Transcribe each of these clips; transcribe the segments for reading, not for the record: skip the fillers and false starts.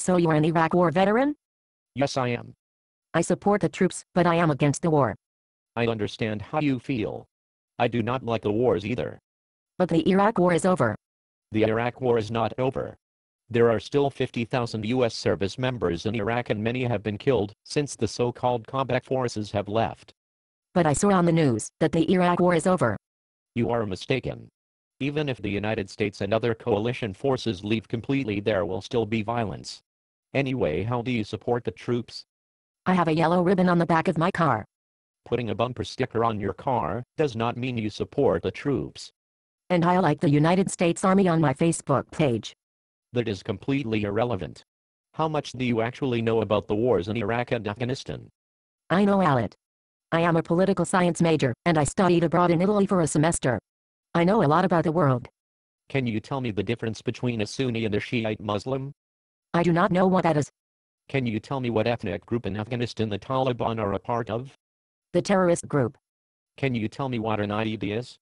So you're an Iraq War veteran? Yes, I am. I support the troops, but I am against the war. I understand how you feel. I do not like the wars either. But the Iraq War is over. The Iraq War is not over. There are still 50,000 U.S. service members in Iraq and many have been killed since the so-called combat forces have left. But I saw on the news that the Iraq War is over. You are mistaken. Even if the United States and other coalition forces leave completely, there will still be violence. Anyway, how do you support the troops? I have a yellow ribbon on the back of my car. Putting a bumper sticker on your car does not mean you support the troops. And I like the United States Army on my Facebook page. That is completely irrelevant. How much do you actually know about the wars in Iraq and Afghanistan? I know a lot. I am a political science major, and I studied abroad in Italy for a semester. I know a lot about the world. Can you tell me the difference between a Sunni and a Shiite Muslim? I do not know what that is. Can you tell me what ethnic group in Afghanistan the Taliban are a part of? The terrorist group. Can you tell me what an IED is?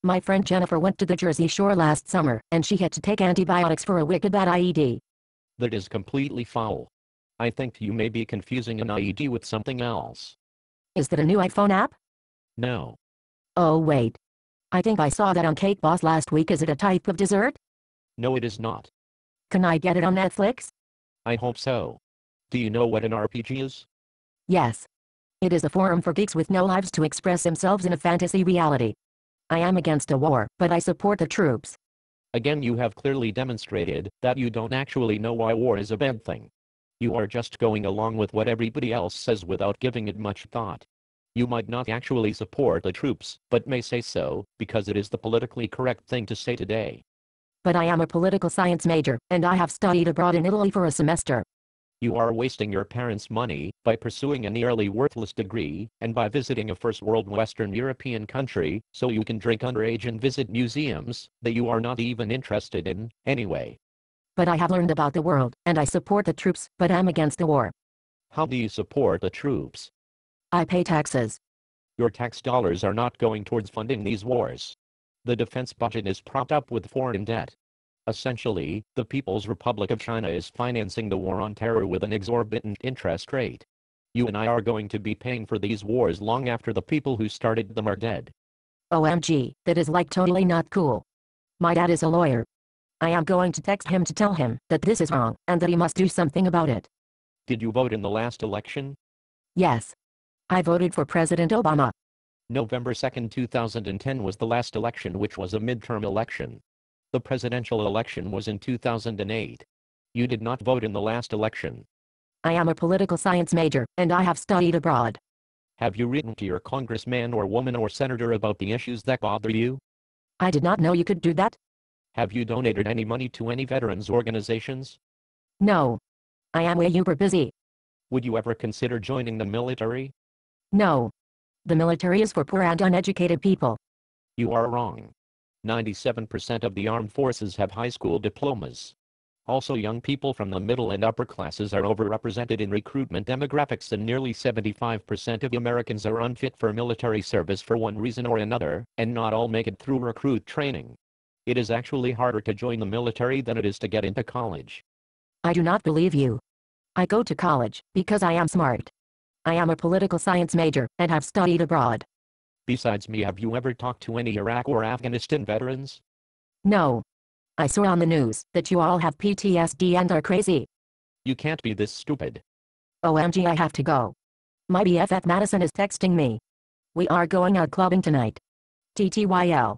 My friend Jennifer went to the Jersey Shore last summer, and she had to take antibiotics for a wicked bad IED. That is completely foul. I think you may be confusing an IED with something else. Is that a new iPhone app? No. Oh wait. I think I saw that on Cake Boss last week. Is it a type of dessert? No, it is not. Can I get it on Netflix? I hope so. Do you know what an RPG is? Yes. It is a forum for geeks with no lives to express themselves in a fantasy reality. I am against a war, but I support the troops. Again, you have clearly demonstrated that you don't actually know why war is a bad thing. You are just going along with what everybody else says without giving it much thought. You might not actually support the troops, but may say so, because it is the politically correct thing to say today. But I am a political science major, and I have studied abroad in Italy for a semester. You are wasting your parents' money by pursuing a nearly worthless degree, and by visiting a first world Western European country, so you can drink underage and visit museums that you are not even interested in, anyway. But I have learned about the world, and I support the troops, but I'm against the war. How do you support the troops? I pay taxes. Your tax dollars are not going towards funding these wars. The defense budget is propped up with foreign debt. Essentially, the People's Republic of China is financing the war on terror with an exorbitant interest rate. You and I are going to be paying for these wars long after the people who started them are dead. OMG, that is like totally not cool. My dad is a lawyer. I am going to text him to tell him that this is wrong, and that he must do something about it. Did you vote in the last election? Yes. I voted for President Obama. November 2, 2010 was the last election, which was a midterm election. The presidential election was in 2008. You did not vote in the last election. I am a political science major, and I have studied abroad. Have you written to your congressman or woman or senator about the issues that bother you? I did not know you could do that. Have you donated any money to any veterans organizations? No. I am way uber busy. Would you ever consider joining the military? No. The military is for poor and uneducated people. You are wrong. 97% of the armed forces have high school diplomas. Also, young people from the middle and upper classes are overrepresented in recruitment demographics, and nearly 75% of Americans are unfit for military service for one reason or another, and not all make it through recruit training. It is actually harder to join the military than it is to get into college. I do not believe you. I go to college because I am smart. I am a political science major and have studied abroad. Besides me, have you ever talked to any Iraq or Afghanistan veterans? No. I saw on the news that you all have PTSD and are crazy. You can't be this stupid. OMG, I have to go. My BFF Madison is texting me. We are going out clubbing tonight. TTYL.